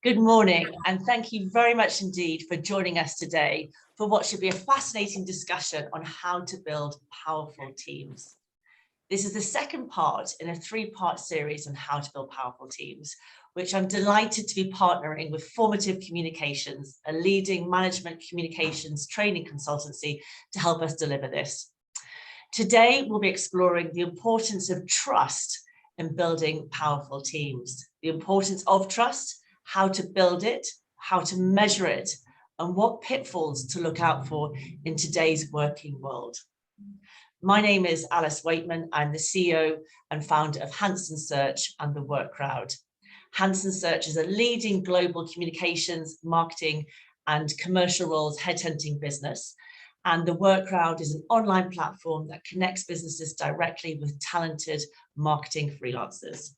Good morning, and thank you very much indeed for joining us today for what should be a fascinating discussion on how to build powerful teams. This is the second part in a three-part series on how to build powerful teams, which I'm delighted to be partnering with Formative Communications, a leading management communications training consultancy, to help us deliver this. Today, we'll be exploring the importance of trust in building powerful teams, the importance of trust, how to build it, how to measure it, and what pitfalls to look out for in today's working world. My name is Weightman. I'm the CEO and founder of Hanson Search and the Work Crowd. Hanson Search is a leading global communications, marketing, and commercial roles headhunting business. And the Work Crowd is an online platform that connects businesses directly with talented marketing freelancers.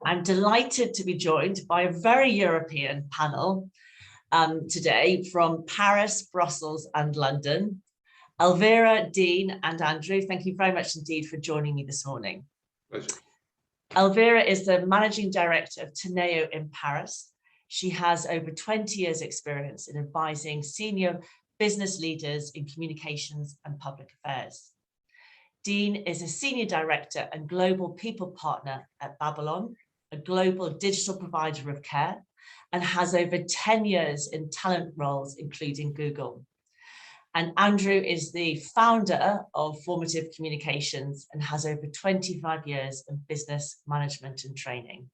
I'm delighted to be joined by a very European panel today from Paris, Brussels, and London. Elvira, Dean, and Andrew, thank you very much indeed for joining me this morning. Pleasure. Elvira is the managing director of Teneo in Paris. She has over 20 years experience in advising senior business leaders in communications and public affairs. Dean is a senior director and global people partner at Babylon, a global digital provider of care, and has over 10 years in talent roles, including Google. And Andrew is the founder of Formative Communications and has over 25 years in business management and training.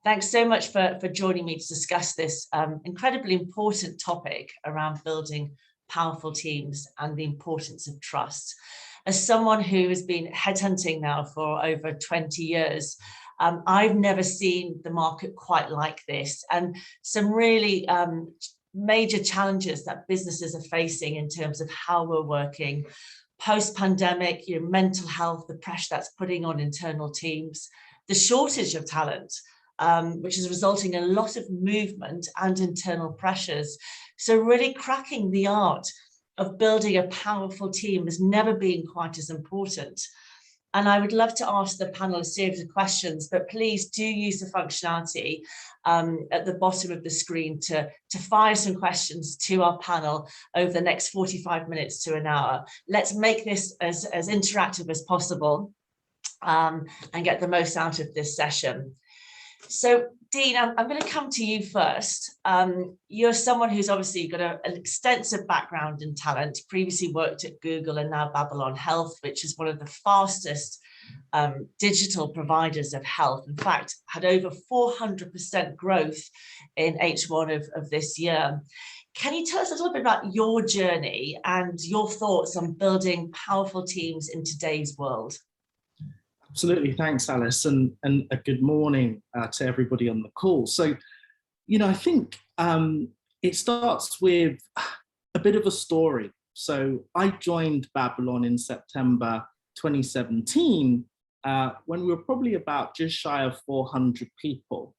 Thanks so much for joining me to discuss this incredibly important topic around building powerful teams and the importance of trust. As someone who has been headhunting now for over 20 years, I've never seen the market quite like this, and some really major challenges that businesses are facing in terms of how we're working post-pandemic, mental health, the pressure that's putting on internal teams, the shortage of talent, which is resulting in a lot of movement and internal pressures. So really cracking the art of building a powerful team has never been quite as important. And I would love to ask the panel a series of questions, but please do use the functionality at the bottom of the screen to fire some questions to our panel over the next 45 minutes to an hour. Let's make this as interactive as possible and get the most out of this session. So, Dean, I'm going to come to you first. You're someone who's obviously got an extensive background in talent, previously worked at Google and now Babylon Health, which is one of the fastest digital providers of health. In fact, had over 400% growth in H1 of this year. Can you tell us a little bit about your journey and your thoughts on building powerful teams in today's world? Absolutely. Thanks, Alice. And a good morning to everybody on the call. So, I think it starts with a bit of a story. So I joined Babylon in September 2017 when we were probably about just shy of 400 people.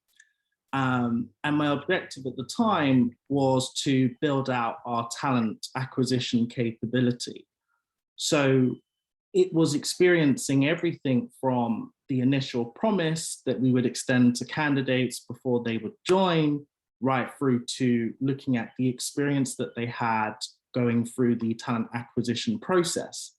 And my objective at the time was to build out our talent acquisition capability. So it was experiencing everything from the initial promise that we would extend to candidates before they would join, right through to looking at the experience that they had going through the talent acquisition process.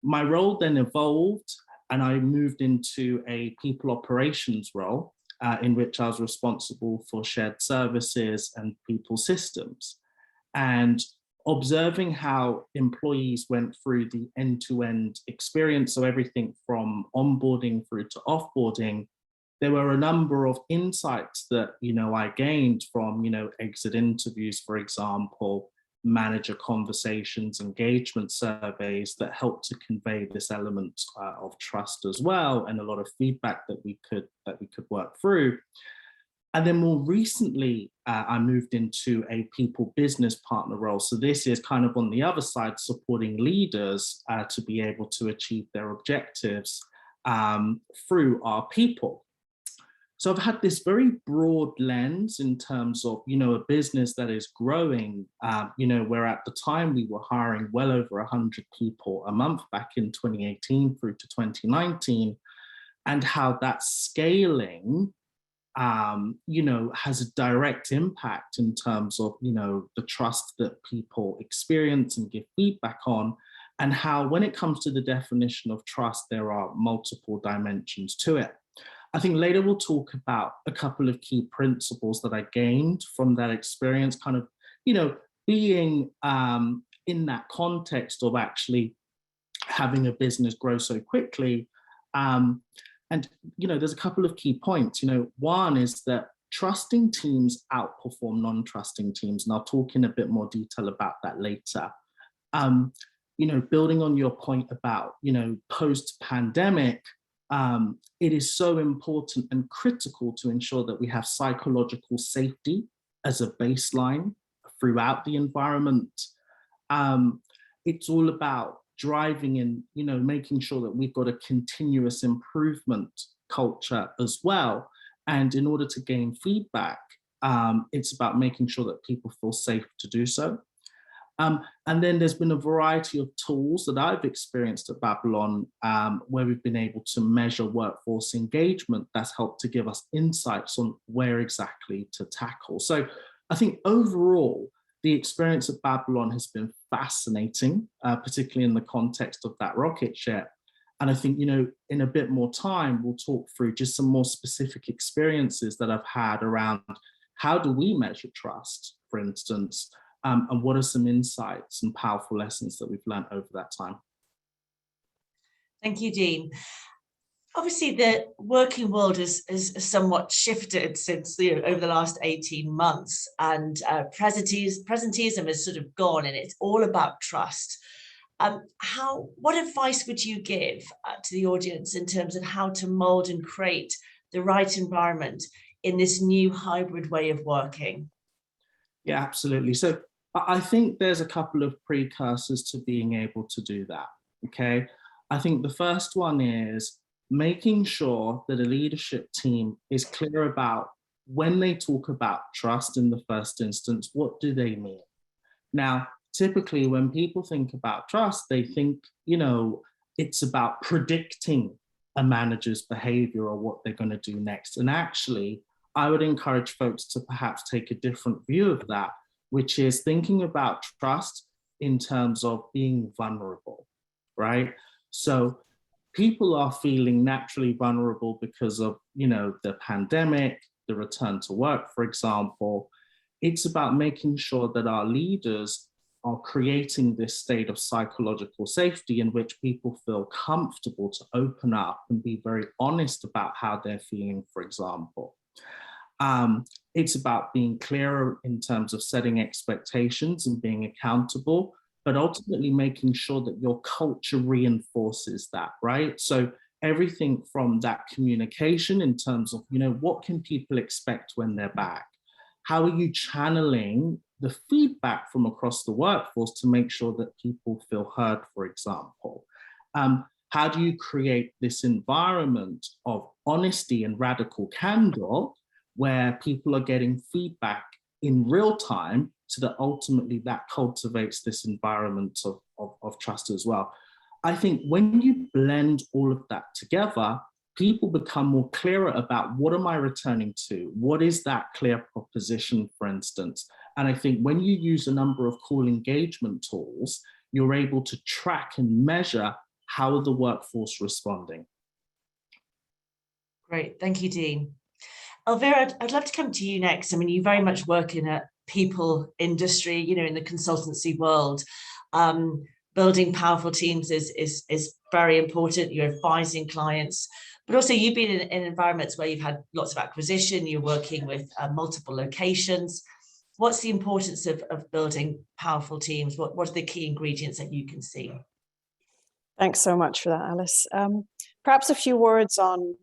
My role then evolved and I moved into a people operations role in which I was responsible for shared services and people systems. And observing how employees went through the end-to-end experience, so everything from onboarding through to offboarding, there were a number of insights that, I gained from, exit interviews, for example, manager conversations, engagement surveys that helped to convey this element of trust as well, and a lot of feedback that we could work through. And then more recently, I moved into a people business partner role. So this is kind of on the other side, supporting leaders to be able to achieve their objectives through our people. So I've had this very broad lens in terms of, a business that is growing, where at the time we were hiring well over 100 people a month back in 2018 through to 2019, and how that scaling has a direct impact in terms of, the trust that people experience and give feedback on, and how, when it comes to the definition of trust, there are multiple dimensions to it. I think later we'll talk about a couple of key principles that I gained from that experience, kind of, being in that context of actually having a business grow so quickly. And, there's a couple of key points. One is that trusting teams outperform non-trusting teams. And I'll talk in a bit more detail about that later. Building on your point about, post-pandemic, it is so important and critical to ensure that we have psychological safety as a baseline throughout the environment. It's all about driving and, making sure that we've got a continuous improvement culture as well. And in order to gain feedback, it's about making sure that people feel safe to do so. And then there's been a variety of tools that I've experienced at Babylon, where we've been able to measure workforce engagement that's helped to give us insights on where exactly to tackle. So I think overall, the experience at Babylon has been fascinating, particularly in the context of that rocket ship. And I think, in a bit more time, we'll talk through just some more specific experiences that I've had around how do we measure trust, for instance, and what are some insights and powerful lessons that we've learned over that time. Thank you, Dean. Obviously, the working world is somewhat shifted since over the last 18 months, and presenteeism is sort of gone, and it's all about trust. What advice would you give to the audience in terms of how to mold and create the right environment in this new hybrid way of working? Yeah, absolutely. So I think there's a couple of precursors to being able to do that. Okay. I think the first one is making sure that a leadership team is clear about, when they talk about trust in the first instance, what do they mean? Now, typically when people think about trust, they think, it's about predicting a manager's behavior or what they're going to do next. And actually, I would encourage folks to perhaps take a different view of that, which is thinking about trust in terms of being vulnerable, right? So people are feeling naturally vulnerable because of, the pandemic, the return to work, for example. It's about making sure that our leaders are creating this state of psychological safety in which people feel comfortable to open up and be very honest about how they're feeling, for example. It's about being clearer in terms of setting expectations and being accountable, but ultimately making sure that your culture reinforces that, right? So everything from that communication in terms of, what can people expect when they're back? How are you channeling the feedback from across the workforce to make sure that people feel heard, for example? How do you create this environment of honesty and radical candor where people are getting feedback in real time, so that ultimately that cultivates this environment of trust as well? I think when you blend all of that together, people become more clearer about, what am I returning to? What is that clear proposition, for instance? And I think when you use a number of cool engagement tools, you're able to track and measure how the workforce responding. Great, thank you, Dean. Elvira, I'd love to come to you next. I mean, you very much work in a people industry, in the consultancy world. Building powerful teams is very important. You're advising clients, but also you've been in environments where you've had lots of acquisition, you're working with multiple locations. What's the importance of building powerful teams? What are the key ingredients that you can see? Thanks so much for that, Alice. Perhaps a few words on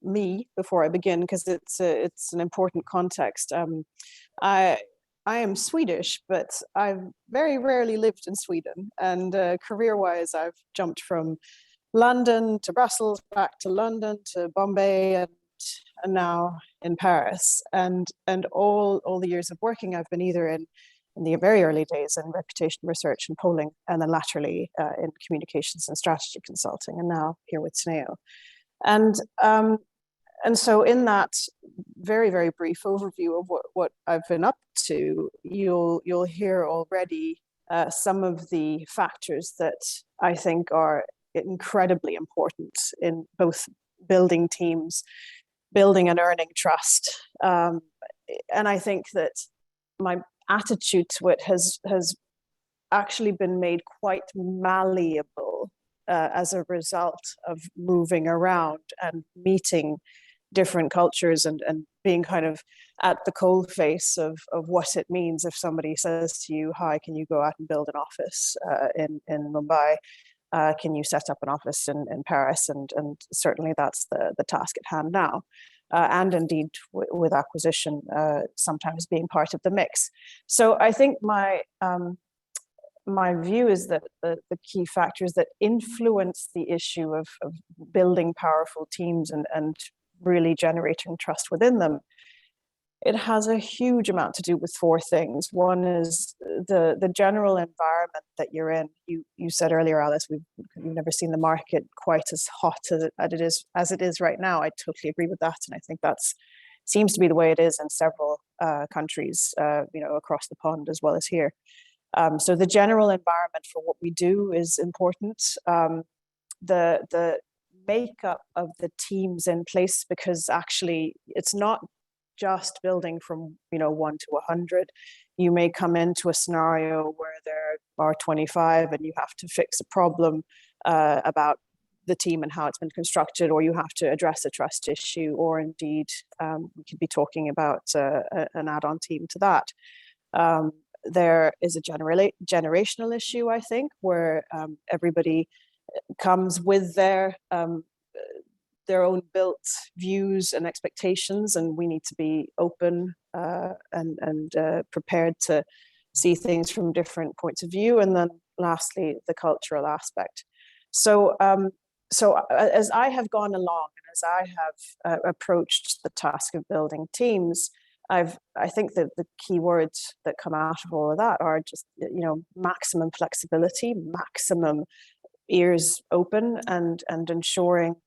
me before I begin, because it's an important context. I am Swedish, but I've very rarely lived in Sweden, and career-wise, I've jumped from London to Brussels, back to London to Bombay, and now in Paris. And all the years of working, I've been either in the very early days in reputation research and polling, and then laterally in communications and strategy consulting, and now here with Teneo. And And so in that very, very brief overview of what I've been up to, you'll hear already some of the factors that I think are incredibly important in both building teams, building and earning trust. And I think that my attitude to it has actually been made quite malleable as a result of moving around and meeting different cultures and being kind of at the cold face of what it means if somebody says to you, hi, can you go out and build an office in Mumbai? Can you set up an office in Paris? And certainly that's the task at hand now. And indeed with acquisition sometimes being part of the mix. So I think my view is that the key factors that influence the issue of building powerful teams and really generating trust within them, it has a huge amount to do with four things. One is the general environment that you're in. You said earlier, Alice, we've never seen the market quite as hot as it is right now. I totally agree with that, and I think that's seems to be the way it is in several countries, across the pond as well as here. So the general environment for what we do is important. The makeup of the teams in place, because actually it's not just building from 1 to 100. You may come into a scenario where there are 25 and you have to fix a problem about the team and how it's been constructed, or you have to address a trust issue, or indeed we could be talking about an add-on team to that. There is a generational issue, I think, where everybody comes with their own built views and expectations, and we need to be open and prepared to see things from different points of view. And then lastly, the cultural aspect. So as I have gone along and as I have approached the task of building teams, I think that the key words that come out of all of that are just maximum flexibility, maximum ears open, and ensuring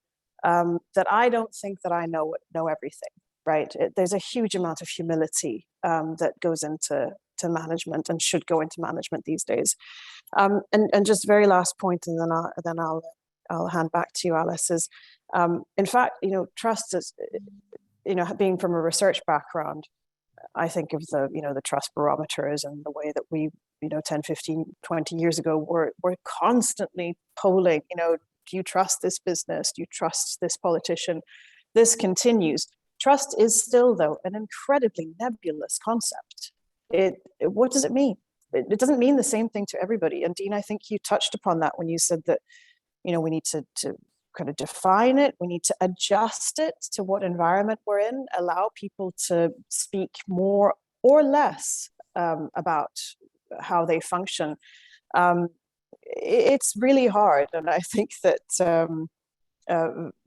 that I don't think that I know everything, right? There's a huge amount of humility that goes into management and should go into management these days. And just very last point, and then I'll hand back to you, Alice, is in fact, trust is, being from a research background, I think of the trust barometers and the way that we, 10, 15, 20 years ago, we're constantly polling, do you trust this business? Do you trust this politician? This continues. Trust is still, though, an incredibly nebulous concept. What does it mean? It doesn't mean the same thing to everybody. And Dean, I think you touched upon that when you said that, we need to kind of define it. We need to adjust it to what environment we're in, allow people to speak more or less about how they function. It's really hard. And I think that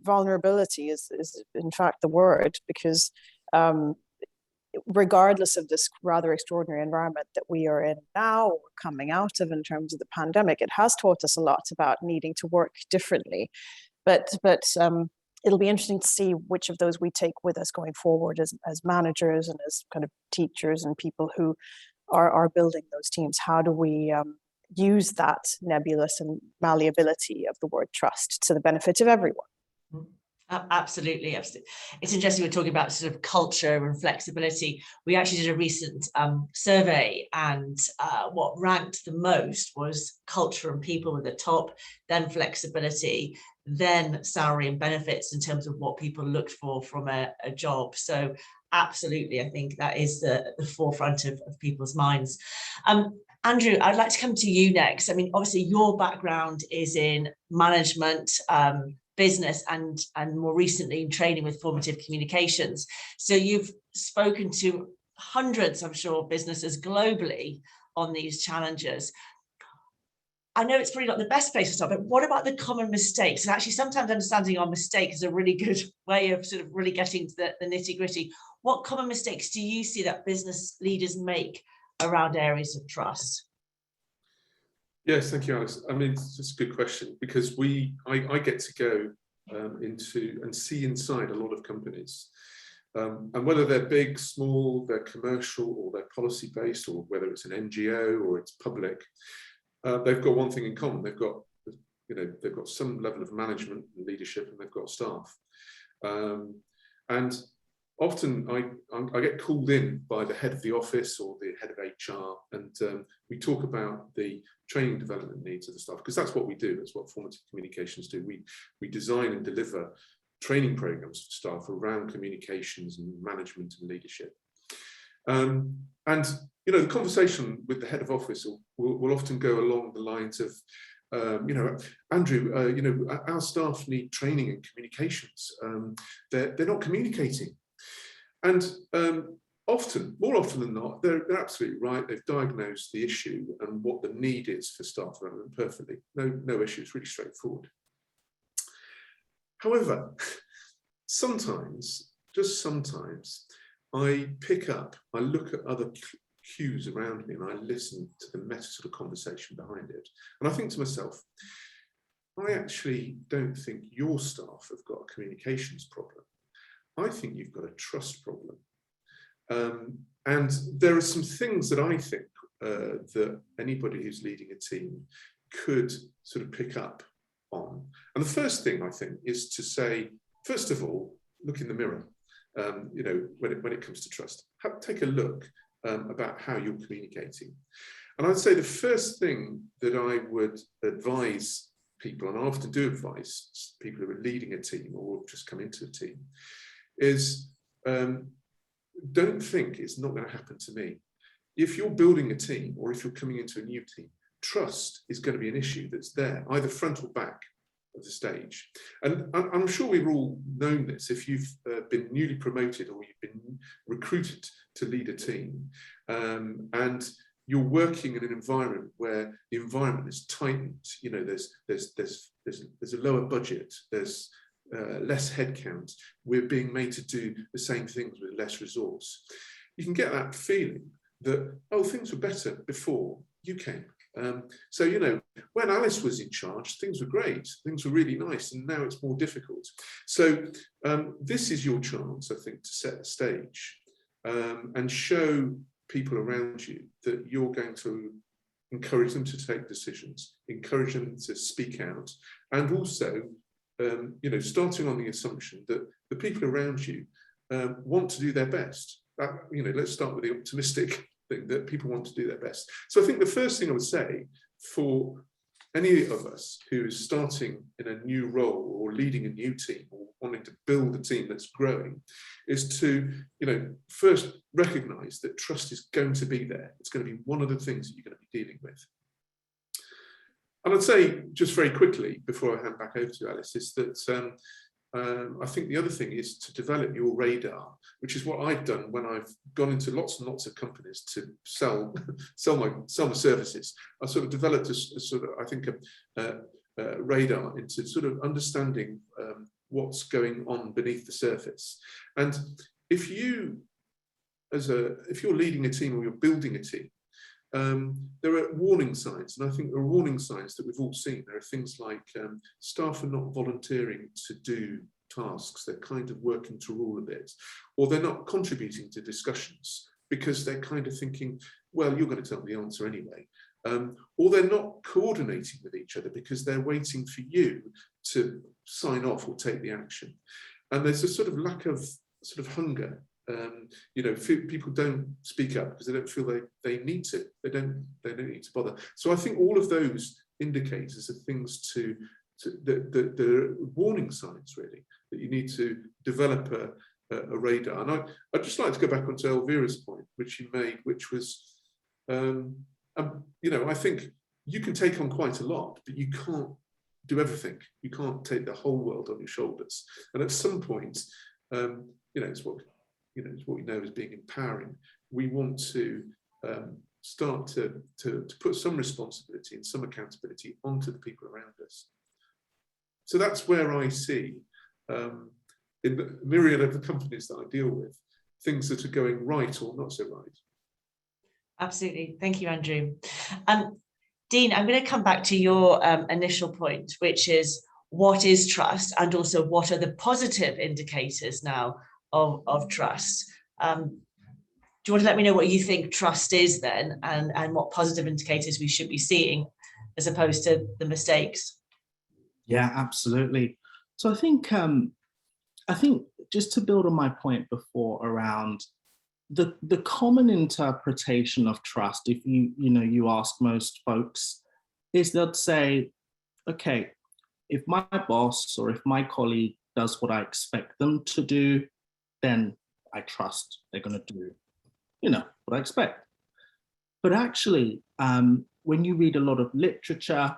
vulnerability is in fact the word, because regardless of this rather extraordinary environment that we are in now, or coming out of in terms of the pandemic, it has taught us a lot about needing to work differently. But it'll be interesting to see which of those we take with us going forward as managers and as kind of teachers and people who are building those teams. How do we use that nebulous and malleability of the word trust to the benefit of everyone? Absolutely. It's interesting we're talking about sort of culture and flexibility. We actually did a recent survey, and what ranked the most was culture and people at the top, then flexibility, then salary and benefits in terms of what people looked for from a job. So absolutely, I think that is the forefront of people's minds. Andrew, I'd like to come to you next. I mean, obviously your background is in management, business, and more recently in training with Formative Communications. So you've spoken to hundreds, I'm sure, of businesses globally on these challenges. I know it's probably not the best place to start, but what about the common mistakes? And actually, sometimes understanding our mistakes is a really good way of sort of really getting to the nitty-gritty. What common mistakes do you see that business leaders make around areas of trust? Yes, thank you, Alice. I mean, it's just a good question, because I get to go into and see inside a lot of companies. And whether they're big, small, they're commercial, or they're policy-based, or whether it's an NGO or it's public, they've got one thing in common. They've got some level of management and leadership, and they've got staff. And often I get called in by the head of the office or the head of HR, and we talk about the training development needs of the staff, because that's what we do. That's what Formative Communications do. We design and deliver training programs for staff around communications and management and leadership. And the conversation with the head of office will often go along the lines of, Andrew, our staff need training in communications. They're not communicating. And more often than not, they're absolutely right. They've diagnosed the issue and what the need is for staff development perfectly. No issue, it's really straightforward. However, just sometimes, I look at other cues around me, and I listen to the meta sort of conversation behind it. And I think to myself, I actually don't think your staff have got a communications problem. I think you've got a trust problem. And there are some things that I think that anybody who's leading a team could sort of pick up on. And the first thing I think is to say, first of all, look in the mirror. When it comes to trust, take a look about how you're communicating. And I'd say the first thing that I would advise people, and I often do advise people who are leading a team or just come into a team, is don't think it's not going to happen to me. If you're building a team, or if you're coming into a new team, trust is going to be an issue that's there, either front or back of the stage. And I'm sure we've all known this. If you've been newly promoted, or you've been recruited to lead a team, and you're working in an environment where the environment is tightened, there's a lower budget, there's less headcount, we're being made to do the same things with less resource. You can get that feeling that, oh, things were better before you came. So, when Alice was in charge, things were great, things were really nice, and now it's more difficult. So this is your chance, I think, to set the stage and show people around you that you're going to encourage them to take decisions, encourage them to speak out, and also, starting on the assumption that the people around you want to do their best. Let's start with the optimistic thing, that people want to do their best. So I think the first thing I would say for any of us who is starting in a new role or leading a new team or wanting to build a team that's growing is to, first recognize that trust is going to be there. It's going to be one of the things that you're going to be dealing with. And I'd say, just very quickly, before I hand back over to Alice, is that I think the other thing is to develop your radar, which is what I've done when I've gone into lots and lots of companies to sell my services. I sort of developed a radar into sort of understanding what's going on beneath the surface. And if you're leading a team or you're building a team, there are warning signs, and I think there are warning signs that we've all seen. There are things like staff are not volunteering to do tasks, they're kind of working to rule a bit, or they're not contributing to discussions because they're kind of thinking, well, you're going to tell me the answer anyway. Or they're not coordinating with each other because they're waiting for you to sign off or take the action. And there's a sort of lack of sort of hunger. People don't speak up because they don't feel they need to. They don't need to bother. So I think all of those indicators are things the warning signs, really, that you need to develop a radar. And I'd just like to go back onto Elvira's point, which you made, which was, I think you can take on quite a lot, but you can't do everything. You can't take the whole world on your shoulders. And at some point, it's what we know as being empowering. We want to start to put some responsibility and some accountability onto the people around us. So that's where I see, in the myriad of the companies that I deal with, things that are going right or not so right. Absolutely. Thank you, Andrew. Dean, I'm going to come back to your initial point, which is what is trust, and also what are the positive indicators now of trust. Do you want to let me know what you think trust is then, and what positive indicators we should be seeing as opposed to the mistakes? Yeah, absolutely. So I think just to build on my point before around the common interpretation of trust, if you ask most folks, is they'll say, okay, if my boss or if my colleague does what I expect them to do, then I trust they're going to do, what I expect. But actually, when you read a lot of literature,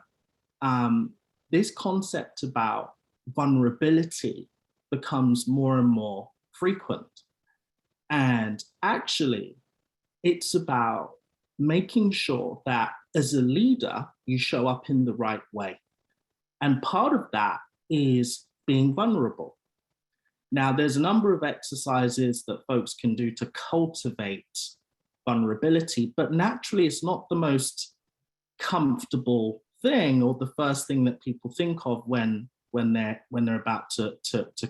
this concept about vulnerability becomes more and more frequent. And actually, it's about making sure that as a leader, you show up in the right way. And part of that is being vulnerable. Now, there's a number of exercises that folks can do to cultivate vulnerability, but naturally, it's not the most comfortable thing or the first thing that people think of when they're about to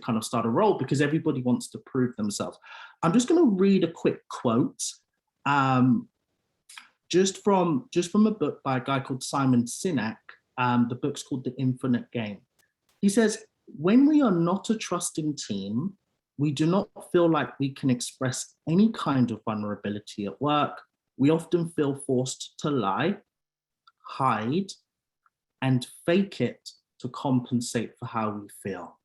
kind of start a role, because everybody wants to prove themselves. I'm just going to read a quick quote, just from a book by a guy called Simon Sinek. The book's called The Infinite Game. He says, when we are not a trusting team, we do not feel like we can express any kind of vulnerability at work. We often feel forced to lie, hide, and fake it to compensate for how we feel.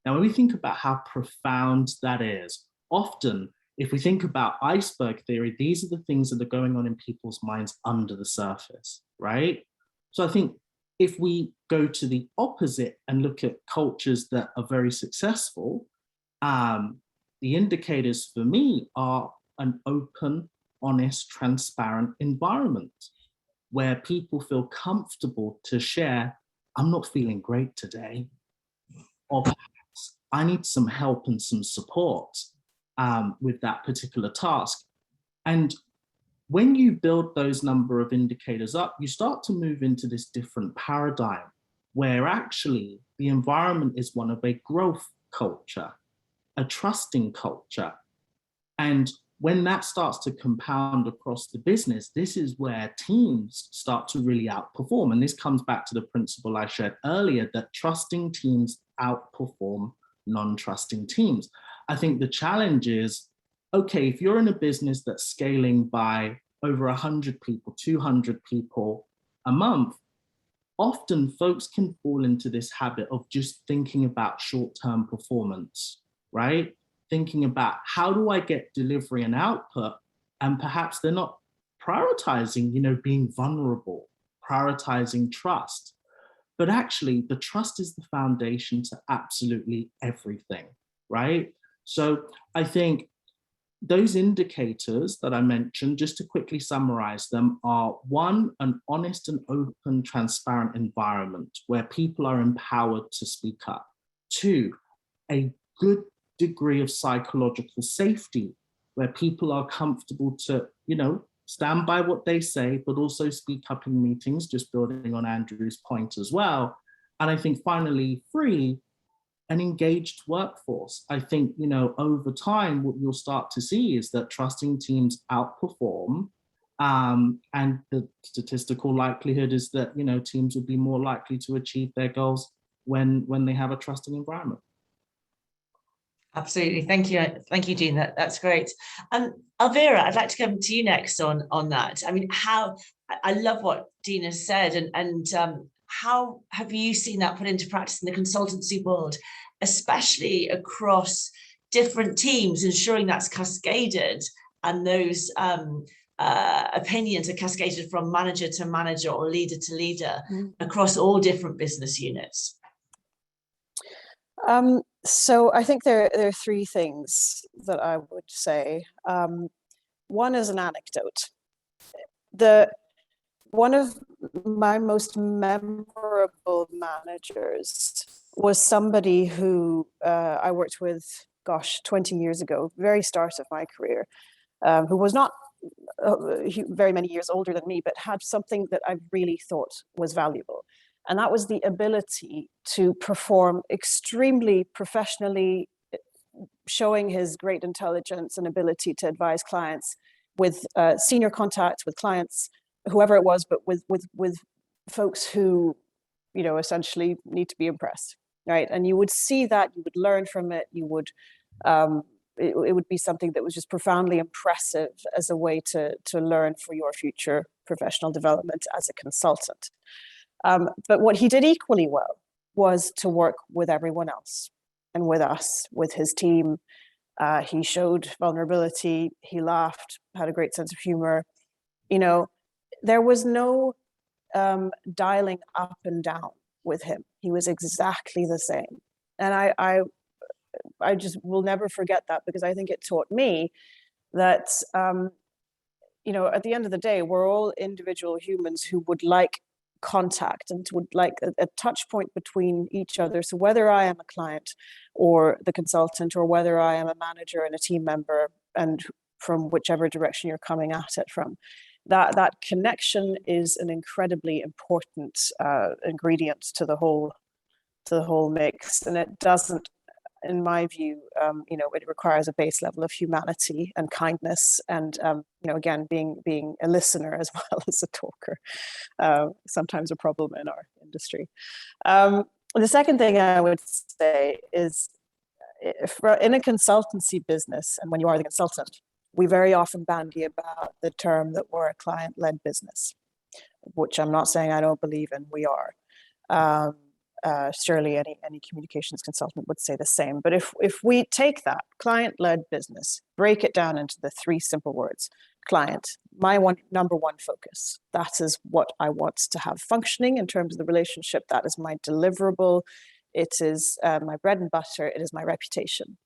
Now, when we think about how profound that is, often, if we think about iceberg theory, these are the things that are going on in people's minds under the surface, right? So I think if we go to the opposite and look at cultures that are very successful, the indicators for me are an open, honest, transparent environment where people feel comfortable to share, I'm not feeling great today, or perhaps I need some help and some support with that particular task. And when you build those number of indicators up, you start to move into this different paradigm where actually the environment is one of a growth culture, a trusting culture. And when that starts to compound across the business, this is where teams start to really outperform. And this comes back to the principle I shared earlier, that trusting teams outperform non-trusting teams. I think the challenge is, okay, if you're in a business that's scaling by over 100 people, 200 people a month, often folks can fall into this habit of just thinking about short-term performance, right? Thinking about how do I get delivery and output, and perhaps they're not prioritizing, being vulnerable, prioritizing trust. But actually, the trust is the foundation to absolutely everything, right? So I think those indicators that I mentioned, just to quickly summarize them, are one, an honest and open, transparent environment where people are empowered to speak up. Two, a good degree of psychological safety where people are comfortable to, stand by what they say, but also speak up in meetings, just building on Andrew's point as well. And I think finally, three, an engaged workforce. I think, over time, what you'll start to see is that trusting teams outperform, and the statistical likelihood is that, teams will be more likely to achieve their goals when they have a trusting environment. Absolutely. Thank you, Dean. That's great. Elvira, I'd like to come to you next on that. I mean, I love what Dean has said, and how have you seen that put into practice in the consultancy world, especially across different teams, ensuring that's cascaded and those opinions are cascaded from manager to manager or leader to leader across all different business units? So I think there are three things that I would say. One is an anecdote. One of my most memorable managers was somebody who I worked with, 20 years ago, very start of my career, who was not very many years older than me, but had something that I really thought was valuable. And that was the ability to perform extremely professionally, showing his great intelligence and ability to advise clients with senior contacts with clients, whoever it was, but with folks who, you know, essentially need to be impressed, right? And you would see that, you would learn from it, you would, it would be something that was just profoundly impressive as a way to learn for your future professional development as a consultant. But what he did equally well was to work with everyone else and with us, with his team. He showed vulnerability, he laughed, had a great sense of humor. You know, there was no dialing up and down with him. He was exactly the same. And I just will never forget that, because I think it taught me that, you know, at the end of the day, we're all individual humans who would like contact and would like a touch point between each other. So whether I am a client or the consultant, or whether I am a manager and a team member, and from whichever direction you're coming at it from, that connection is an incredibly important ingredient to the whole mix. And it doesn't, in my view, you know, it requires a base level of humanity and kindness, and you know, again, being a listener as well as a talker, sometimes a problem in our industry. The second thing I would say is, in a consultancy business, and when you are the consultant, we very often bandy about the term that we're a client-led business, which I'm not saying I don't believe in. We are. Surely any communications consultant would say the same. But if we take that client-led business, break it down into the three simple words: client, my number one focus. That is what I want to have functioning in terms of the relationship. That is my deliverable. It is my bread and butter. It is my reputation.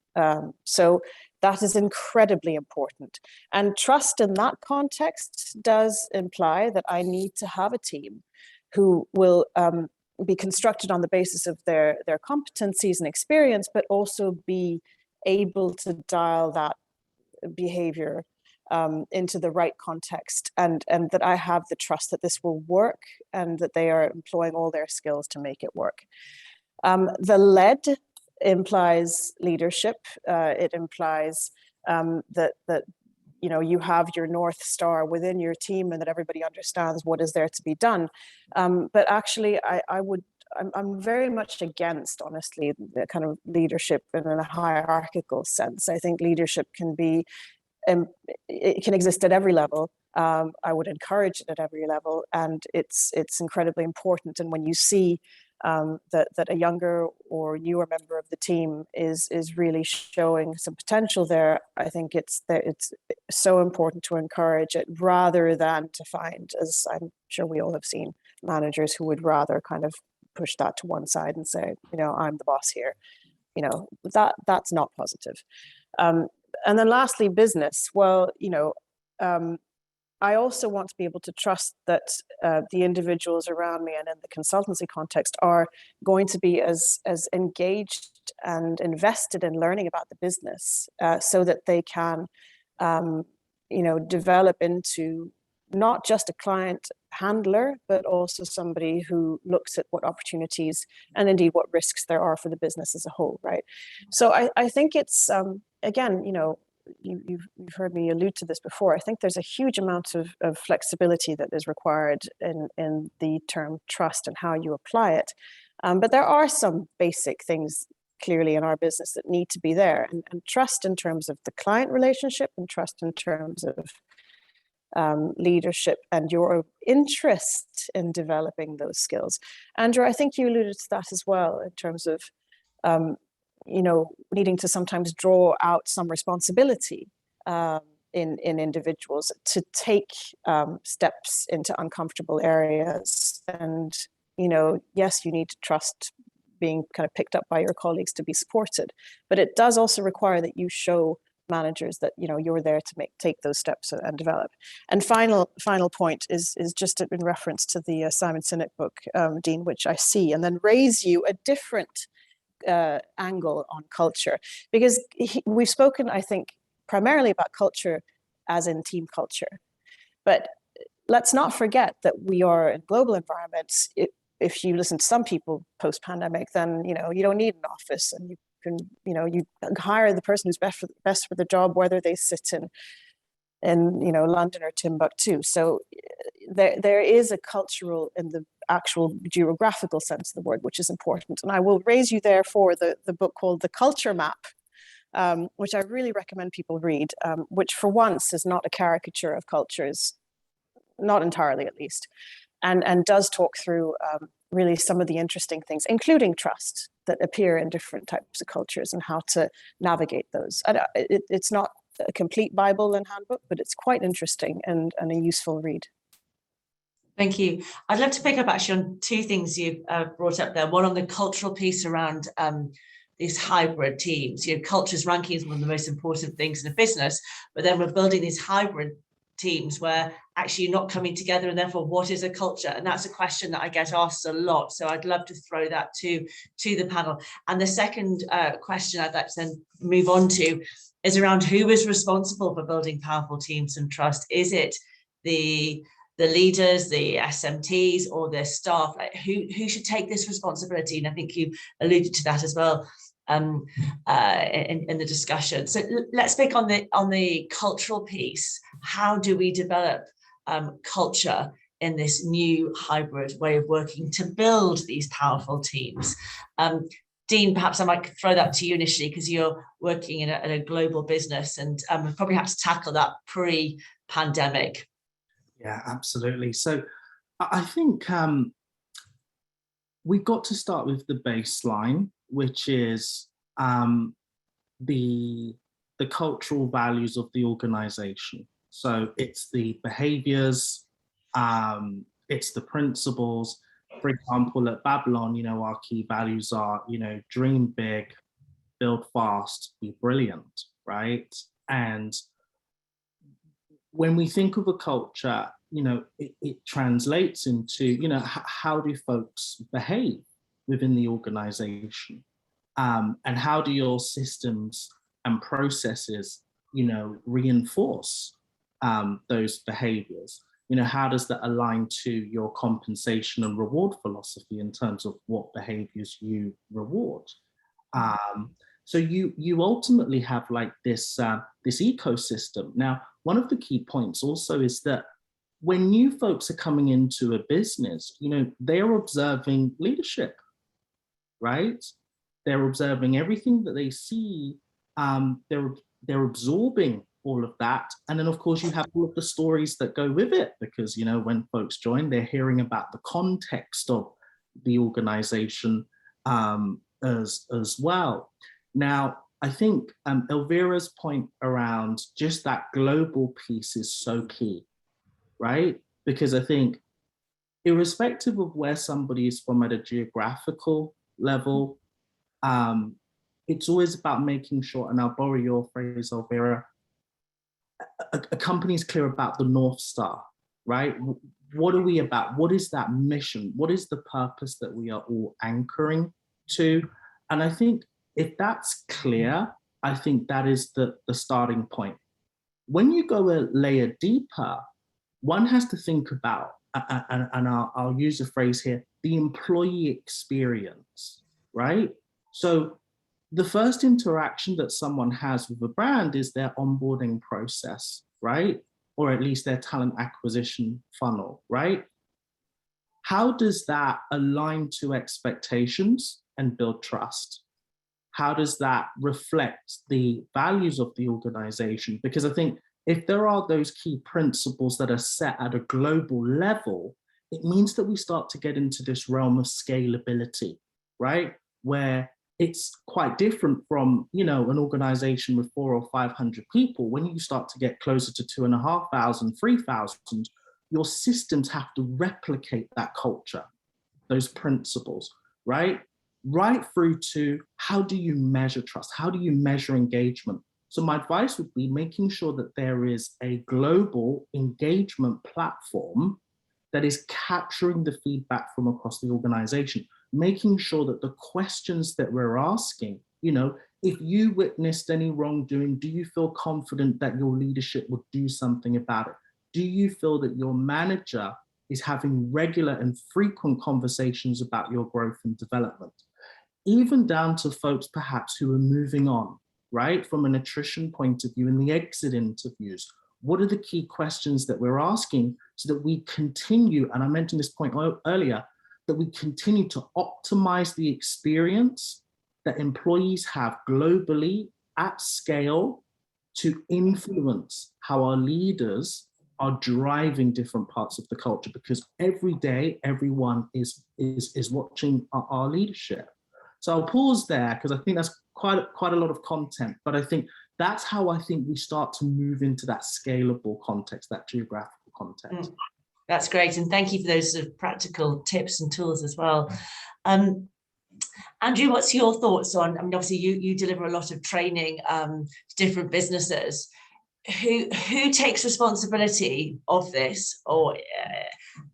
So that is incredibly important. And trust in that context does imply that I need to have a team who will be constructed on the basis of their competencies and experience, but also be able to dial that behavior into the right context, and that I have the trust that this will work, and that they are employing all their skills to make it work. The led implies leadership. It implies that you know, you have your North Star within your team, and that everybody understands what is there to be done. But actually, I'm very much against, honestly, the kind of leadership in a hierarchical sense. I think leadership can be, it can exist at every level. I would encourage it at every level, and it's incredibly important. And when you see that a younger or newer member of the team is really showing some potential there, I think it's so important to encourage it, rather than to find, as I'm sure we all have seen, managers who would rather kind of push that to one side and say, you know, I'm the boss here. You know, that's not positive. And then lastly, business. Well, you know, I also want to be able to trust that the individuals around me and in the consultancy context are going to be as engaged and invested in learning about the business, so that they can, you know, develop into not just a client handler, but also somebody who looks at what opportunities and indeed what risks there are for the business as a whole, right? So I think it's, again, you know, you've heard me allude to this before. I think there's a huge amount of flexibility that is required in the term trust and how you apply it. But there are some basic things clearly in our business that need to be there, and trust in terms of the client relationship, and trust in terms of leadership and your interest in developing those skills. Andrew, I think you alluded to that as well, in terms of you know, needing to sometimes draw out some responsibility in individuals to take steps into uncomfortable areas. And, you know, yes, you need to trust being kind of picked up by your colleagues to be supported, but it does also require that you show managers that, you know, you're there to take those steps and develop. And final point is just in reference to the Simon Sinek book, Dean, which I see, and then raise you a different angle on culture, because we've spoken, I think, primarily about culture as in team culture, but let's not forget that we are in global environments. if you listen to some people post-pandemic, then, you know, you don't need an office, and you can, you know, you hire the person who's best for the job, whether they sit in, you know, London or Timbuktu. So there is a cultural, in the actual geographical sense of the word, which is important. And I will raise you there for the book called The Culture Map, which I really recommend people read, which for once is not a caricature of cultures, not entirely at least, and does talk through really some of the interesting things, including trust, that appear in different types of cultures and how to navigate those. It's not a complete Bible and handbook, but it's quite interesting and a useful read. Thank you. I'd love to pick up actually on two things you brought up there. One on the cultural piece around these hybrid teams. You know, culture's ranking is one of the most important things in a business, but then we're building these hybrid teams where actually you're not coming together, and therefore what is a culture? And that's a question that I get asked a lot. So I'd love to throw that to the panel. And the second question I'd like to then move on to is around who is responsible for building powerful teams and trust. Is it the leaders, the SMTs, or their staff? Like who should take this responsibility? And I think you alluded to that as well in the discussion. So let's speak on the cultural piece. How do we develop culture in this new hybrid way of working to build these powerful teams? Dean, perhaps I might throw that to you initially, because you're working in a global business and probably have to tackle that pre-pandemic. Yeah, absolutely. So I think we've got to start with the baseline, which is the cultural values of the organization. So it's the behaviors, it's the principles. For example, at Babylon, you know, our key values are, you know, dream big, build fast, be brilliant, right? And when we think of a culture, you know, it translates into, you know, how do folks behave within the organization? And how do your systems and processes, you know, reinforce those behaviors? You know, how does that align to your compensation and reward philosophy in terms of what behaviors you reward? So you ultimately have like this ecosystem. Now, one of the key points also is that when new folks are coming into a business, you know, they're observing leadership, right? They're observing everything that they see. They're absorbing all of that. And then of course you have all of the stories that go with it, because, you know, when folks join, they're hearing about the context of the organization as well. Now, I think Elvira's point around just that global piece is so key, right? Because I think irrespective of where somebody is from at a geographical level, it's always about making sure, and I'll borrow your phrase, Elvira, a company is clear about the North Star, right? What are we about? What is that mission? What is the purpose that we are all anchoring to? And I think if that's clear, I think that is the starting point. When you go a layer deeper, one has to think about, and I'll use a phrase here, the employee experience, right? So the first interaction that someone has with a brand is their onboarding process, right? Or at least their talent acquisition funnel, right? How does that align to expectations and build trust? How does that reflect the values of the organization? Because I think if there are those key principles that are set at a global level, it means that we start to get into this realm of scalability, right? Where it's quite different from, you know, an organization with 400 or 500 people. When you start to get closer to 2,500, 3,000, your systems have to replicate that culture, those principles, right? Right through to how do you measure trust? How do you measure engagement? So my advice would be making sure that there is a global engagement platform that is capturing the feedback from across the organization, making sure that the questions that we're asking, you know, if you witnessed any wrongdoing, do you feel confident that your leadership would do something about it? Do you feel that your manager is having regular and frequent conversations about your growth and development, even down to folks perhaps who are moving on, right? From an attrition point of view in the exit interviews. What are the key questions that we're asking so that we continue, and I mentioned this point earlier, that we continue to optimize the experience that employees have globally at scale to influence how our leaders are driving different parts of the culture, because every day everyone is watching our leadership. So I'll pause there because I think that's quite a lot of content, but I think that's how I think we start to move into that scalable context, that geographical context. That's great, and thank you for those sort of practical tips and tools as well. Andrew, what's your thoughts on, I mean, obviously you deliver a lot of training to different businesses. Who takes responsibility of this, or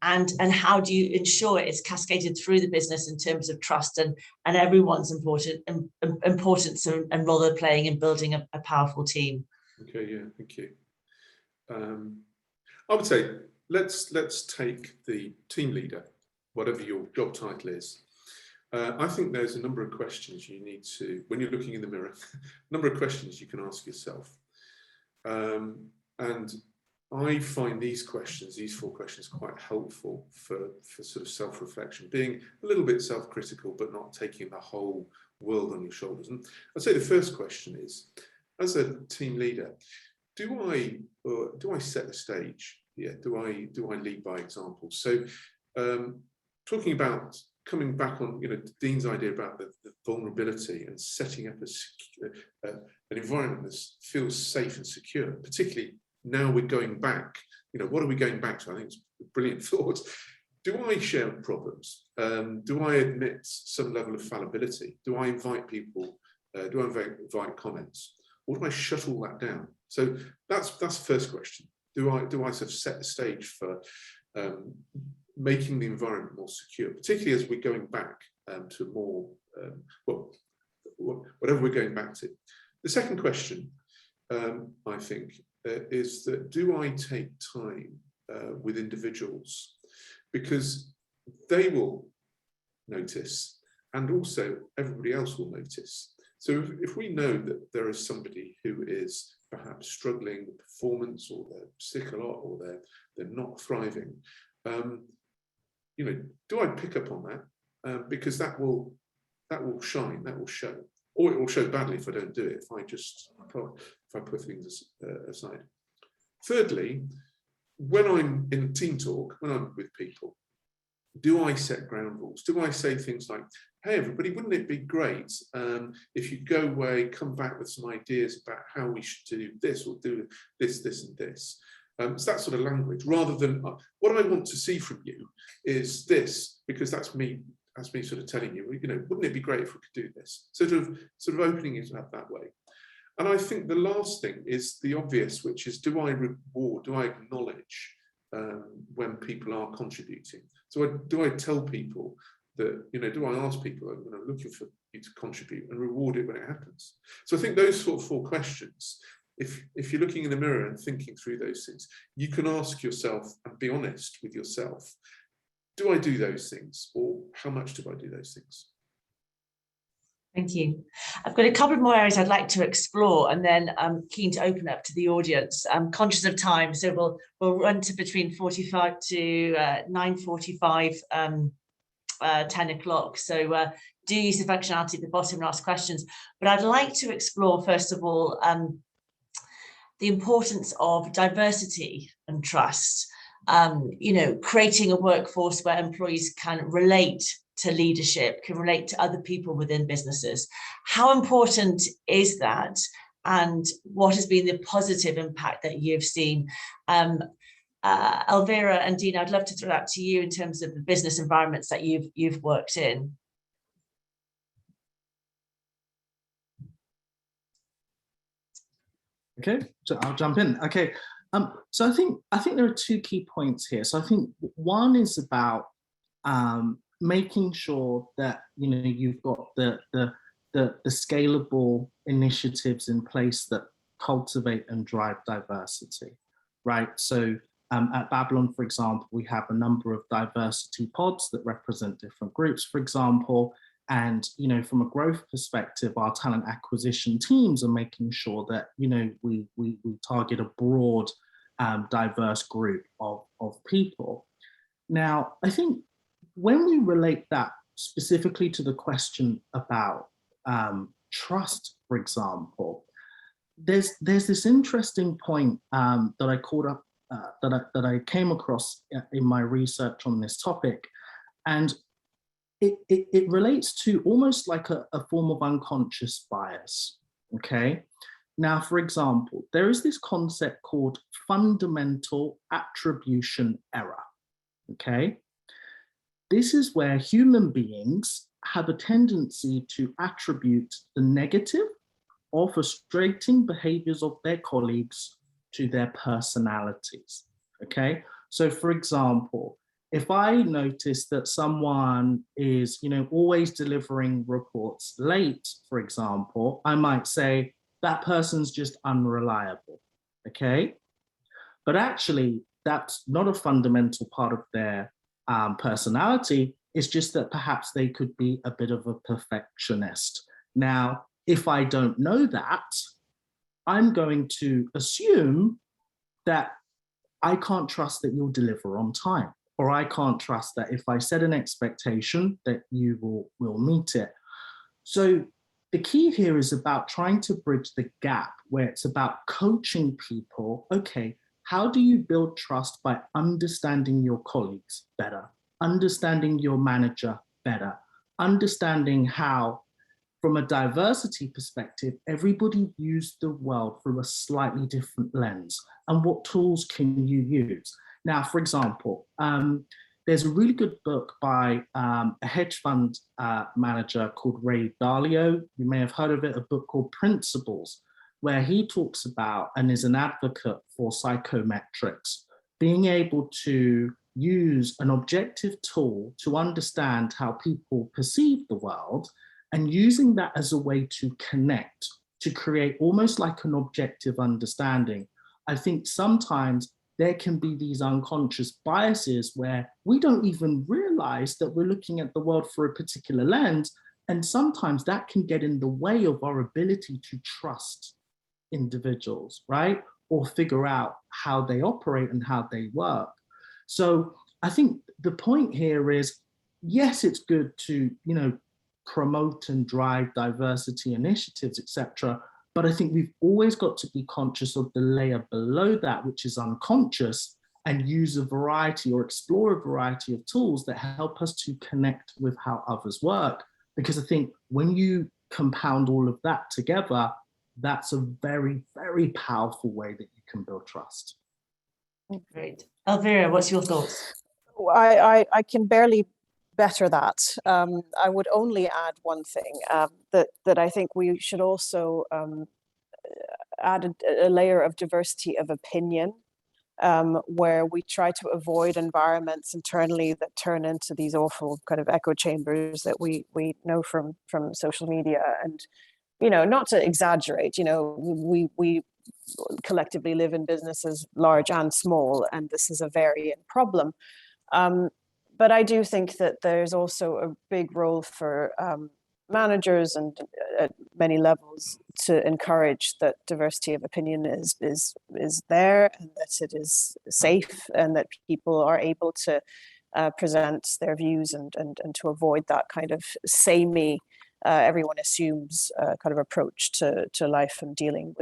and how do you ensure it's cascaded through the business in terms of trust and everyone's importance and role they're playing in building a powerful team? Okay, yeah, thank you. I would say let's take the team leader, whatever your job title is. I think there's a number of questions you need to, when you're looking in the mirror, a number of questions you can ask yourself. And I find these questions, these 4 questions, quite helpful for sort of self-reflection, being a little bit self-critical, but not taking the whole world on your shoulders. And I'd say the first question is, as a team leader, do I set the stage? Yeah, do I lead by example? So, talking about coming back on, Dean's idea about the vulnerability and setting up an environment that feels safe and secure, particularly now we're going back. What are we going back to? I think it's a brilliant thought. Do I share problems? Do I admit some level of fallibility? Do I invite people? Do I invite comments? Or do I shut all that down? So that's the first question. Do I sort of set the stage for making the environment more secure, particularly as we're going back to more, whatever we're going back to. The second question, I think, is that do I take time with individuals, because they will notice and also everybody else will notice. So if we know that there is somebody who is perhaps struggling with performance, or they're sick a lot, or they're not thriving, do I pick up on that? Because that will shine, that will show, or it will show badly if I don't do it, if I put things aside. Thirdly, when I'm in team talk, when I'm with people, do I set ground rules? Do I say things like, hey everybody, wouldn't it be great if you go away, come back with some ideas about how we should do this, or do this, this and this? It's that sort of language, rather than what I want to see from you is this, because that's me sort of telling you, wouldn't it be great if we could do this? Sort of opening it up that way. And I think the last thing is the obvious, which is, do I reward, do I acknowledge when people are contributing? So do I tell people that, do I ask people, I'm looking for you to contribute, and reward it when it happens? So I think those sort of 4 questions, if you're looking in the mirror and thinking through those things, you can ask yourself and be honest with yourself. Do I do those things, or how much do I do those things? Thank you. I've got a couple of more areas I'd like to explore, and then I'm keen to open up to the audience. I'm conscious of time, so we'll run to between 45 to 9:45, 10 o'clock. So do use the functionality at the bottom and ask questions. But I'd like to explore, first of all, the importance of diversity and trust. Creating a workforce where employees can relate to leadership, can relate to other people within businesses. How important is that? And what has been the positive impact that you've seen? Elvira and Dean, I'd love to throw that to you in terms of the business environments that you've worked in. Okay, so I'll jump in. Okay, so I think there are 2 key points here. So I think one is about making sure that you've got the scalable initiatives in place that cultivate and drive diversity, right? So At Babylon, for example, we have a number of diversity pods that represent different groups, for example. And, from a growth perspective, our talent acquisition teams are making sure that, we target a broad, diverse group of people. Now, I think when we relate that specifically to the question about trust, for example, there's this interesting point that I caught up, that I came across in my research on this topic, and it relates to almost like a form of unconscious bias. Okay. Now, for example, there is this concept called fundamental attribution error. Okay. This is where human beings have a tendency to attribute the negative or frustrating behaviors of their colleagues to their personalities. Okay. So, for example, if I notice that someone is, always delivering reports late, for example, I might say that person's just unreliable. Okay. But actually, that's not a fundamental part of their personality. It's just that perhaps they could be a bit of a perfectionist. Now, if I don't know that, I'm going to assume that I can't trust that you'll deliver on time, or I can't trust that if I set an expectation that you will meet it. So the key here is about trying to bridge the gap where it's about coaching people. Okay, how do you build trust? By understanding your colleagues better, understanding your manager better, understanding how, from a diversity perspective, everybody views the world through a slightly different lens, and what tools can you use? Now, for example, there's a really good book by a hedge fund manager called Ray Dalio. You may have heard of it, a book called Principles, where he talks about and is an advocate for psychometrics, being able to use an objective tool to understand how people perceive the world, and using that as a way to connect, to create almost like an objective understanding. I think sometimes there can be these unconscious biases where we don't even realize that we're looking at the world through a particular lens. And sometimes that can get in the way of our ability to trust individuals, right? Or figure out how they operate and how they work. So I think the point here is, yes, it's good to, promote and drive diversity initiatives, etc. But I think we've always got to be conscious of the layer below that, which is unconscious, and use a variety or explore a variety of tools that help us to connect with how others work. Because I think when you compound all of that together, that's a very, very powerful way that you can build trust. Great. Elvira, what's your thoughts? I can barely better that. I would only add one thing, that I think we should also add a layer of diversity of opinion, where we try to avoid environments internally that turn into these awful kind of echo chambers that we know from social media. And, not to exaggerate, we collectively live in businesses large and small, and this is a varying problem. But I do think that there's also a big role for managers and at many levels to encourage that diversity of opinion is there, and that it is safe, and that people are able to present their views and to avoid that kind of samey, everyone assumes kind of approach to life and dealing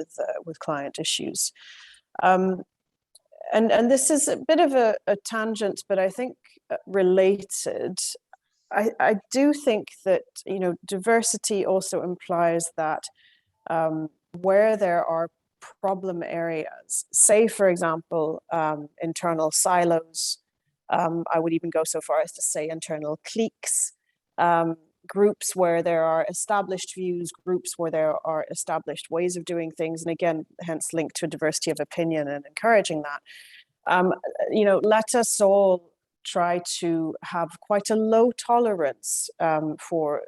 with client issues. And this is a bit of a tangent, but I think related. I do think that, diversity also implies that where there are problem areas, say, for example, internal silos, I would even go so far as to say internal cliques, groups where there are established views, groups where there are established ways of doing things, and again, hence linked to diversity of opinion and encouraging that. Let us all try to have quite a low tolerance for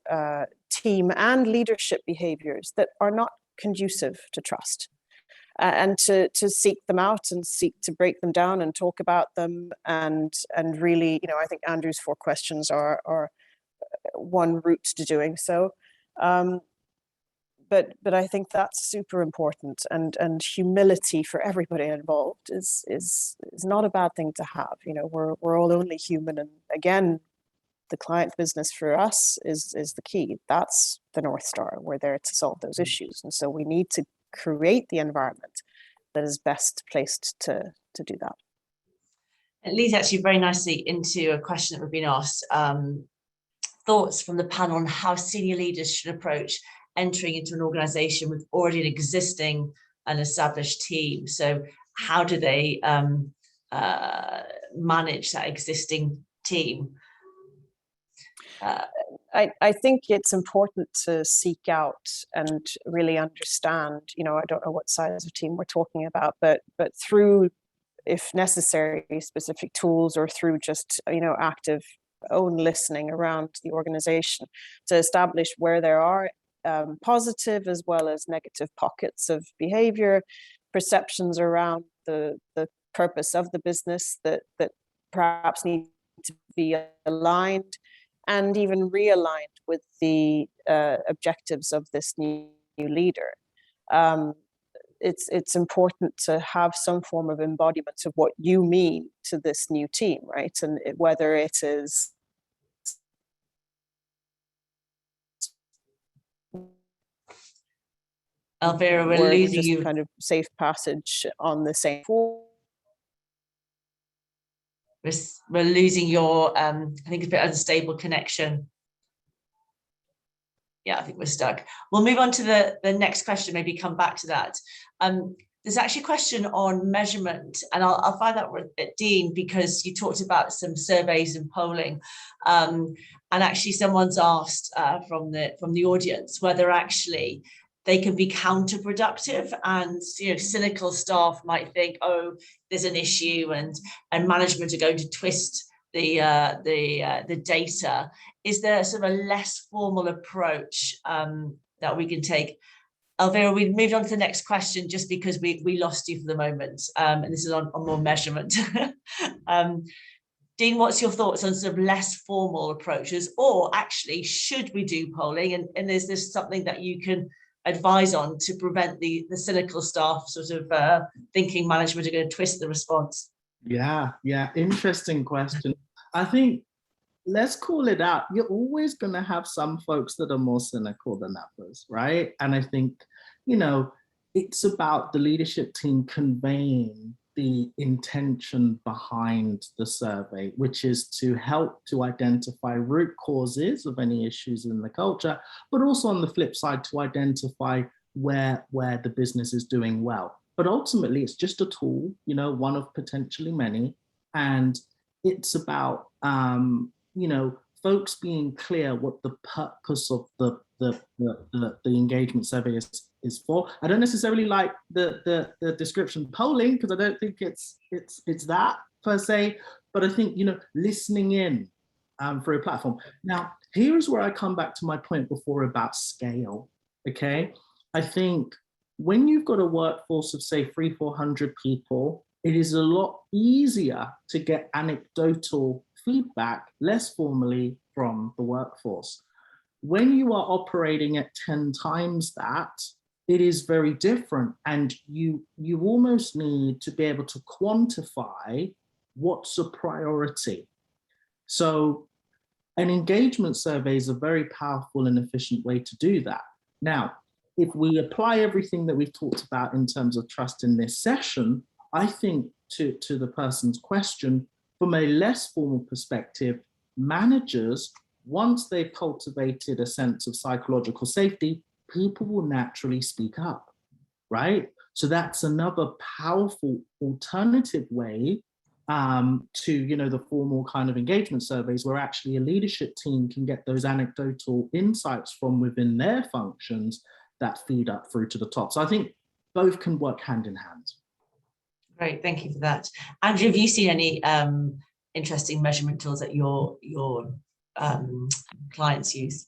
team and leadership behaviors that are not conducive to trust. and to seek them out and seek to break them down and talk about them, and really, I think Andrew's 4 questions are one route to doing so. But I think that's super important, and humility for everybody involved is not a bad thing to have. We're all only human, and again, the client business for us is the key. That's the North Star. We're there to solve those issues, and so we need to create the environment that is best placed to do that. It leads actually very nicely into a question that we've been asked. Thoughts from the panel on how senior leaders should approach entering into an organization with already an existing and established team. So how do they manage that existing team? I think it's important to seek out and really understand, I don't know what size of team we're talking about, but through, if necessary, specific tools, or through just, active own listening around the organization, to establish where there are positive as well as negative pockets of behavior, perceptions around the purpose of the business that perhaps need to be aligned, and even realigned with the objectives of this new leader. It's important to have some form of embodiment of what you mean to this new team, right? And whether it is Elvira, we're losing you. Kind of safe passage on the same floor. We're losing your, I think, a bit unstable connection. Yeah, I think we're stuck. We'll move on to the next question, maybe come back to that. There's actually a question on measurement, and I'll find out with Dean, because you talked about some surveys and polling, and actually someone's asked from the audience whether actually they can be counterproductive, and cynical staff might think, oh, there's an issue, and management are going to twist the data. Is there sort of a less formal approach that we can take? Elvira, we moved on to the next question just because we lost you for the moment, and this is on more measurement. Dean, what's your thoughts on sort of less formal approaches, or actually should we do polling, and is this something that you can advise on to prevent the cynical staff sort of thinking management are going to twist the response? Yeah, interesting question. I think, let's call it out. You're always going to have some folks that are more cynical than others, right? And I think, it's about the leadership team conveying the intention behind the survey, which is to help to identify root causes of any issues in the culture, but also on the flip side, to identify where the business is doing well. But ultimately, it's just a tool, one of potentially many. And it's about, folks being clear what the purpose of the engagement survey is for. I don't necessarily like the description polling, because I don't think it's that per se, but I think, listening in for a platform. Now, here's where I come back to my point before about scale, okay? I think when you've got a workforce of, say, 300-400 people, it is a lot easier to get anecdotal feedback, less formally, from the workforce. When you are operating at 10 times that, it is very different, and you almost need to be able to quantify what's a priority. So an engagement survey is a very powerful and efficient way to do that. Now, if we apply everything that we've talked about in terms of trust in this session, I think to the person's question, from a less formal perspective, managers, once they've cultivated a sense of psychological safety, people will naturally speak up, right? So that's another powerful alternative way to the formal kind of engagement surveys, where actually a leadership team can get those anecdotal insights from within their functions that feed up through to the top. So I think both can work hand in hand. Great, thank you for that. Andrew, have you seen any interesting measurement tools that your clients use?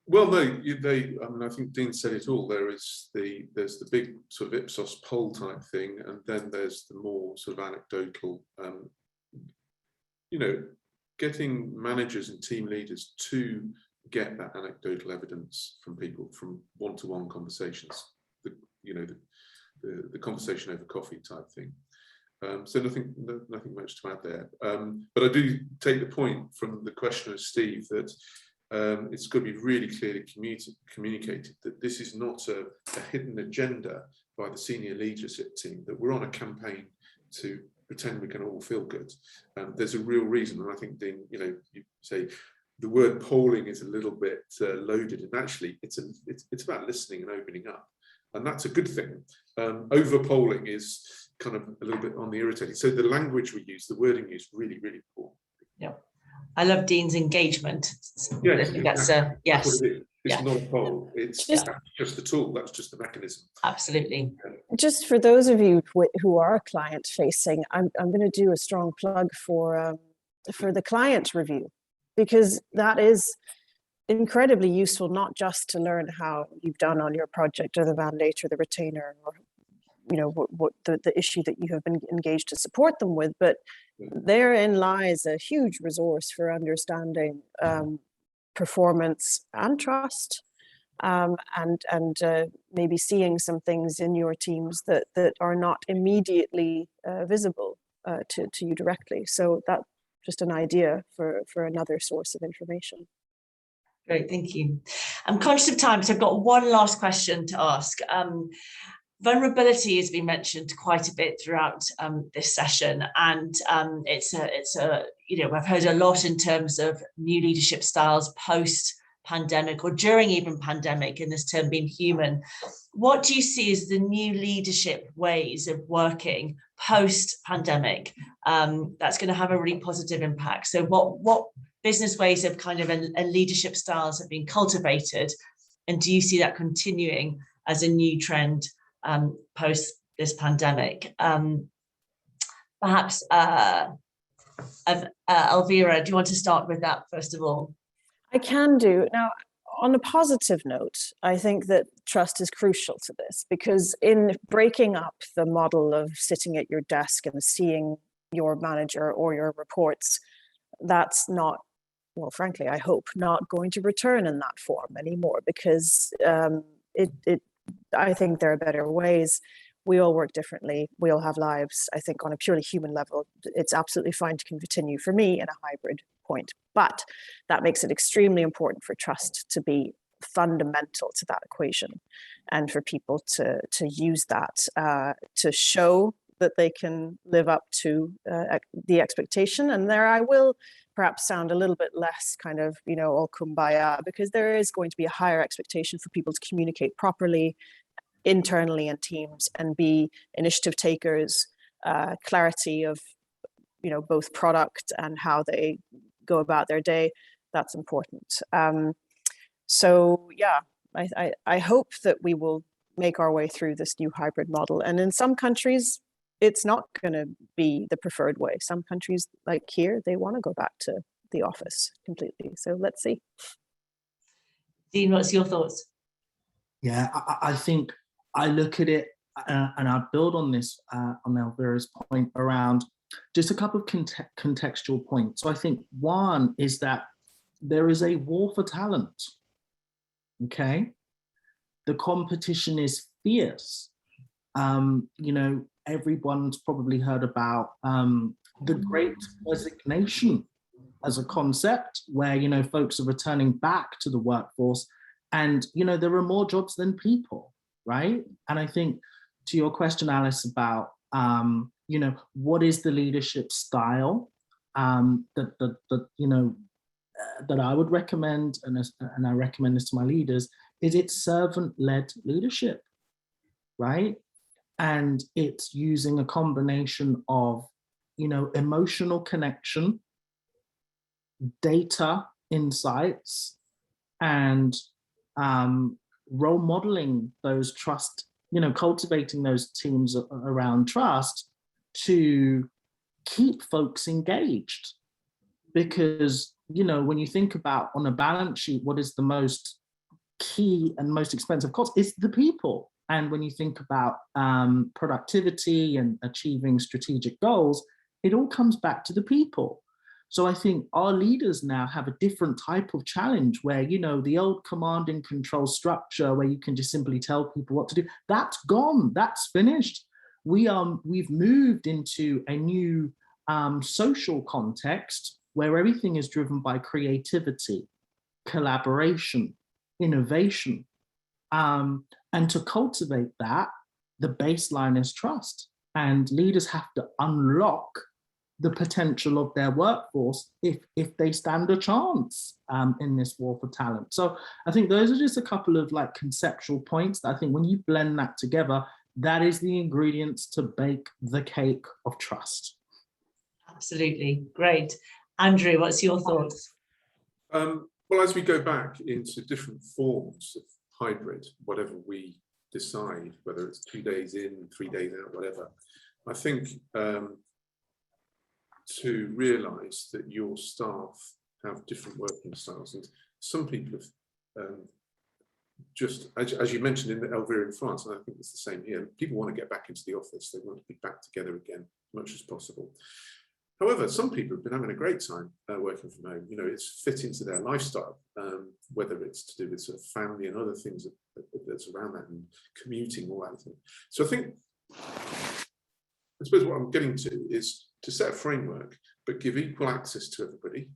Well, no, I mean, I think Dean said it all. There's the big sort of Ipsos poll type thing, and then there's the more sort of anecdotal, getting managers and team leaders to get that anecdotal evidence from people, from one-to-one conversations, the conversation over coffee type thing. So nothing much to add there. But I do take the point from the questioner, Steve, that it's got to be really clearly communicated that this is not a hidden agenda by the senior leadership team, that we're on a campaign to pretend we can all feel good. There's a real reason, and I think, Dean, you say the word polling is a little bit loaded, and actually it's about listening and opening up, and that's a good thing. Over polling is kind of a little bit on the irritating. So the language we use, the wording is really, really important. Yeah, I love Dean's engagement. Yes, I think that's yes. what it is. It's Yeah. not a poll. It's just the tool. That's just the mechanism. Absolutely. Just for those of you who are client facing, I'm going to do a strong plug for the client review, because that is incredibly useful, not just to learn how you've done on your project or the mandate or the retainer, or what the issue that you have been engaged to support them with, but therein lies a huge resource for understanding performance and trust, and maybe seeing some things in your teams that are not immediately visible to you directly. So that's just an idea for another source of information. Great, thank you. I'm conscious of time, so I've got one last question to ask. Vulnerability has been mentioned quite a bit throughout this session, and it's a I've heard a lot in terms of new leadership styles post-pandemic or during even pandemic, and this term being human. What do you see as the new leadership ways of working post-pandemic that's going to have a really positive impact? So what business ways of kind of and leadership styles have been cultivated, and do you see that continuing as a new trend post this pandemic? Perhaps Elvira, do you want to start with that first of all? I can do. Now, on a positive note, I think that trust is crucial to this, because in breaking up the model of sitting at your desk and seeing your manager or your reports, that's not, well, frankly, I hope not going to return in that form anymore, because I think there are better ways. We all work differently. We all have lives. I think on a purely human level, it's absolutely fine to continue for me in a hybrid point. But that makes it extremely important for trust to be fundamental to that equation, and for people to use that to show that they can live up to the expectation. And there I will perhaps sound a little bit less kind of, all kumbaya, because there is going to be a higher expectation for people to communicate properly internally in teams and be initiative takers, clarity of, both product and how they go about their day. That's important. So yeah, I hope that we will make our way through this new hybrid model. And in some countries, it's not going to be the preferred way. Some countries, like here, they want to go back to the office completely. So let's see. Dean, what's your thoughts? Yeah, I think I look at it and I build on this, on Elvira's point around just a couple of contextual points. So I think one is that there is a war for talent, okay? The competition is fierce. Everyone's probably heard about the Great Resignation as a concept where, folks are returning back to the workforce and, there are more jobs than people, right? And I think to your question, Alice, about, what is the leadership style that I would recommend, and I recommend this to my leaders, is it's servant-led leadership, right? And it's using a combination of, emotional connection, data insights, and role modeling those trust, cultivating those teams around trust to keep folks engaged. Because, when you think about on a balance sheet, what is the most key and most expensive cost is the people. And when you think about productivity and achieving strategic goals, it all comes back to the people. So I think our leaders now have a different type of challenge where, you know, the old command and control structure where you can just simply tell people what to do, that's gone, that's finished. We've moved into a new social context where everything is driven by creativity, collaboration, innovation. And to cultivate that, the baseline is trust. And leaders have to unlock the potential of their workforce if they stand a chance in this war for talent. So I think those are just a couple of like conceptual points that I think when you blend that together, that is the ingredients to bake the cake of trust. Absolutely. Great. Andrew, what's your thoughts? Well, as we go back into different forms of hybrid, whatever we decide, whether it's 2 days in, 3 days out, whatever, I think to realise that your staff have different working styles, and some people have just, as you mentioned in the Elvira in France, and I think it's the same here, people want to get back into the office, they want to be back together again as much as possible. However, some people have been having a great time working from home. You know, it's fit into their lifestyle, whether it's to do with sort of family and other things that's around that, and commuting, all that thing. So I think, I suppose what I'm getting to is to set a framework, but give equal access to everybody,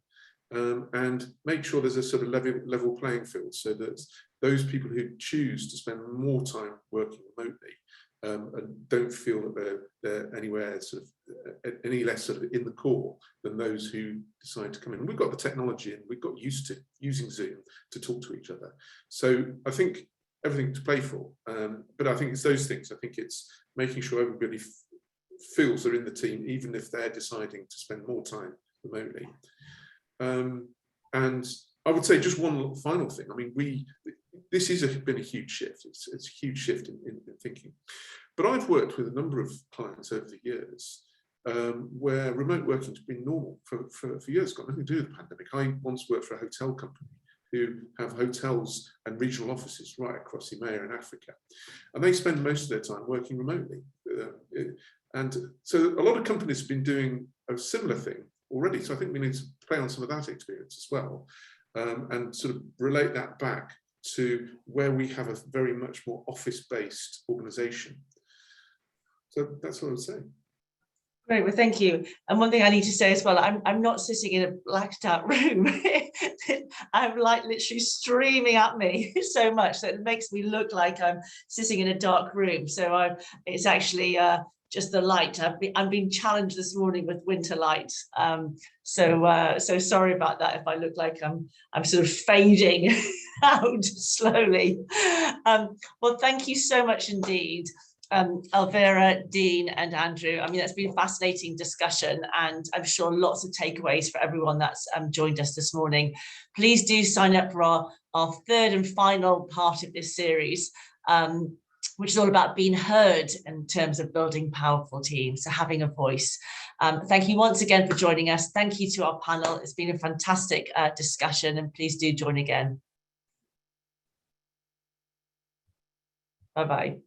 and make sure there's a sort of level playing field, so that those people who choose to spend more time working remotely and don't feel that they're anywhere sort of any less sort of in the core than those who decide to come in. We've got the technology and we've got used to using Zoom to talk to each other. So I think everything to play for, but I think it's those things. I think it's making sure everybody feels they're in the team, even if they're deciding to spend more time remotely. And I would say just one final thing. I mean, this has been a huge shift. It's a huge shift in thinking. But I've worked with a number of clients over the years where remote working has been normal for years. It's got nothing to do with the pandemic. I once worked for a hotel company who have hotels and regional offices right across EMEA and Africa. And they spend most of their time working remotely. And so a lot of companies have been doing a similar thing already. So I think we need to play on some of that experience as well, and sort of relate that back to where we have a very much more office-based organisation. So that's what I would say. Great, well, thank you. And one thing I need to say as well, I'm not sitting in a blacked out room. I'm like literally streaming at me so much that it makes me look like I'm sitting in a dark room. So it's actually just the light. I'm being challenged this morning with winter light. So sorry about that if I look like I'm sort of fading out slowly. Well, thank you so much indeed. Elvira, Dean and Andrew. I mean, that's been a fascinating discussion, and I'm sure lots of takeaways for everyone that's joined us this morning. Please do sign up for our third and final part of this series, which is all about being heard in terms of building powerful teams, so having a voice. Thank you once again for joining us. Thank you to our panel. It's been a fantastic discussion, and please do join again. Bye-bye.